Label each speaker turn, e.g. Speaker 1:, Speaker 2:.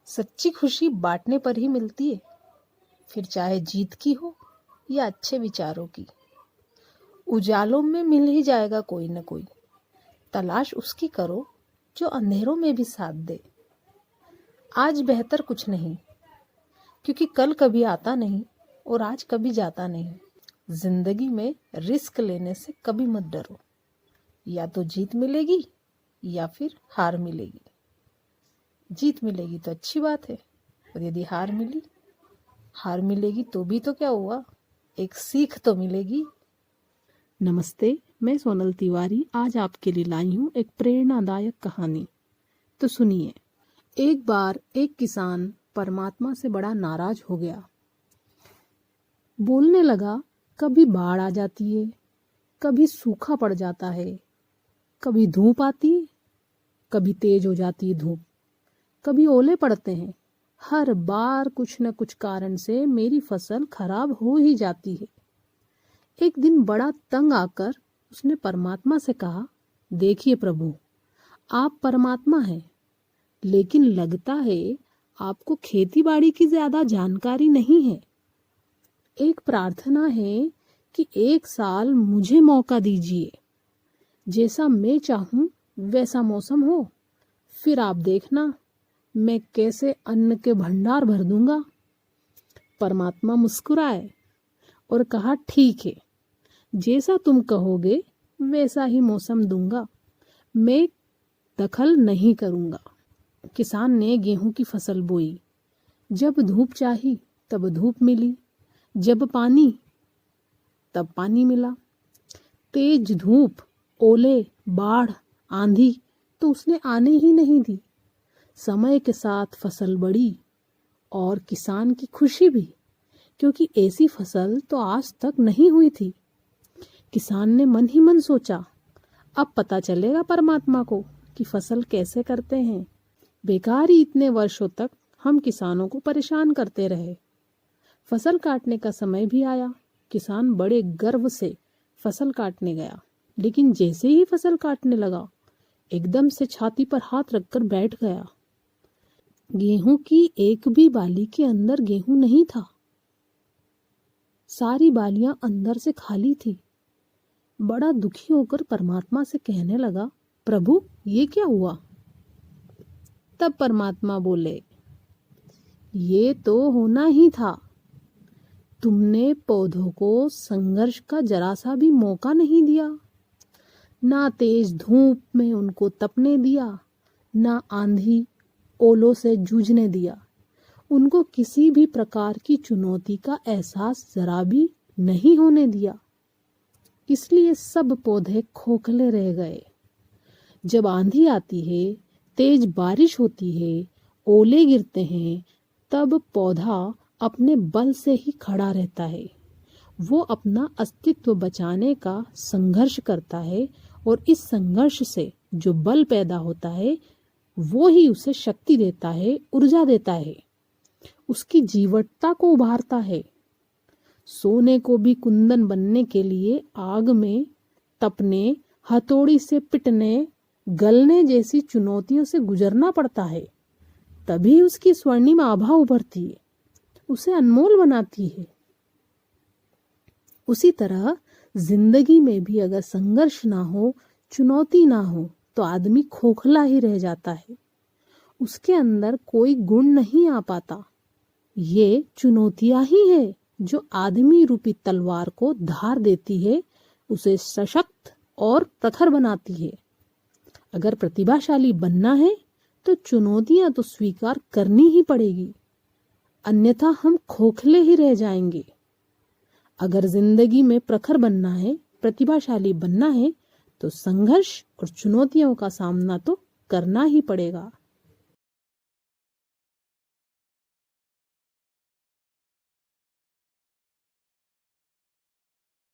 Speaker 1: सच्ची खुशी बांटने पर ही मिलती है, फिर चाहे जीत की हो या अच्छे विचारों की। उजालों में मिल ही जाएगा कोई न कोई, तलाश उसकी करो जो अंधेरों में भी साथ दे। आज बेहतर कुछ नहीं, क्योंकि कल कभी आता नहीं और आज कभी जाता नहीं। जिंदगी में रिस्क लेने से कभी मत डरो, या तो जीत मिलेगी या फिर हार मिलेगी। जीत मिलेगी तो अच्छी बात है, और यदि हार मिलेगी तो भी तो क्या हुआ, एक सीख तो मिलेगी।
Speaker 2: नमस्ते, मैं सोनल तिवारी आज आपके लिए लाई हूँ एक प्रेरणादायक कहानी। तो सुनिए। एक बार एक किसान परमात्मा से बड़ा नाराज हो गया। बोलने लगा, कभी बाढ़ आ जाती है, कभी सूखा पड़ जाता है, कभी धूप आती है, कभी तेज हो जाती है धूप, कभी ओले पड़ते हैं। हर बार कुछ न कुछ कारण से मेरी फसल खराब हो ही जाती है। एक दिन बड़ा तंग आकर उसने परमात्मा से कहा, देखिए प्रभु, आप परमात्मा हैं, लेकिन लगता है आपको खेती बाड़ी की ज्यादा जानकारी नहीं है। एक प्रार्थना है कि एक साल मुझे मौका दीजिए, जैसा मैं चाहूं वैसा मौसम हो, फिर आप देखना मैं कैसे अन्न के भंडार भर दूंगा। परमात्मा मुस्कुराए और कहा, ठीक है, जैसा तुम कहोगे वैसा ही मौसम दूंगा, मैं दखल नहीं करूंगा। किसान ने गेहूं की फसल बोई। जब धूप चाही तब धूप मिली, जब पानी तब पानी मिला। तेज धूप, ओले, बाढ़, आंधी तो उसने आने ही नहीं दी। समय के साथ फसल बढ़ी और किसान की खुशी भी, क्योंकि ऐसी फसल तो आज तक नहीं हुई थी। किसान ने मन ही मन सोचा, अब पता चलेगा परमात्मा को कि फसल कैसे करते हैं। बेकार ही इतने वर्षों तक हम किसानों को परेशान करते रहे। फसल काटने का समय भी आया। किसान बड़े गर्व से फसल काटने गया, लेकिन जैसे ही फसल काटने लगा, एकदम से छाती पर हाथ रखकर बैठ गया। गेहूं की एक भी बाली के अंदर गेहूं नहीं था। सारी बालियां अंदर से खाली थी। बड़ा दुखी होकर परमात्मा से कहने लगा, प्रभु, ये क्या हुआ? तब परमात्मा बोले, ये तो होना ही था। तुमने पौधों को संघर्ष का जरा सा भी मौका नहीं दिया। ना तेज धूप में उनको तपने दिया, ना आंधी ओलों से जूझने दिया। उनको किसी भी प्रकार की चुनौती का एहसास जरा भी नहीं होने दिया। इसलिए सब पौधे खोखले रह गए। जब आंधी आती है, तेज बारिश होती है, ओले गिरते हैं, तब पौधा अपने बल से ही खड़ा रहता है। वो अपना अस्तित्व बचाने का संघर्ष करता है, और इस संघर्ष से जो बल पैदा होता है वो ही उसे शक्ति देता है, ऊर्जा देता है, उसकी जीवटता को उभारता है। सोने को भी कुंदन बनने के लिए आग में तपने, हथौड़ी से पिटने, गलने जैसी चुनौतियों से गुजरना पड़ता है, तभी उसकी स्वर्णिम आभा उभरती है, उसे अनमोल बनाती है। उसी तरह जिंदगी में भी अगर संघर्ष ना हो, चुनौती ना हो, तो आदमी खोखला ही रह जाता है। उसके अंदर कोई गुण नहीं आ पाता। ये चुनौतियां ही है जो आदमी रूपी तलवार को धार देती है, उसे सशक्त और प्रखर बनाती है। अगर प्रतिभाशाली बनना है तो चुनौतियां तो स्वीकार करनी ही पड़ेगी, अन्यथा हम खोखले ही रह जाएंगे। अगर जिंदगी में प्रखर बनना है, प्रतिभाशाली बनना है, तो संघर्ष और चुनौतियों का सामना तो करना ही पड़ेगा।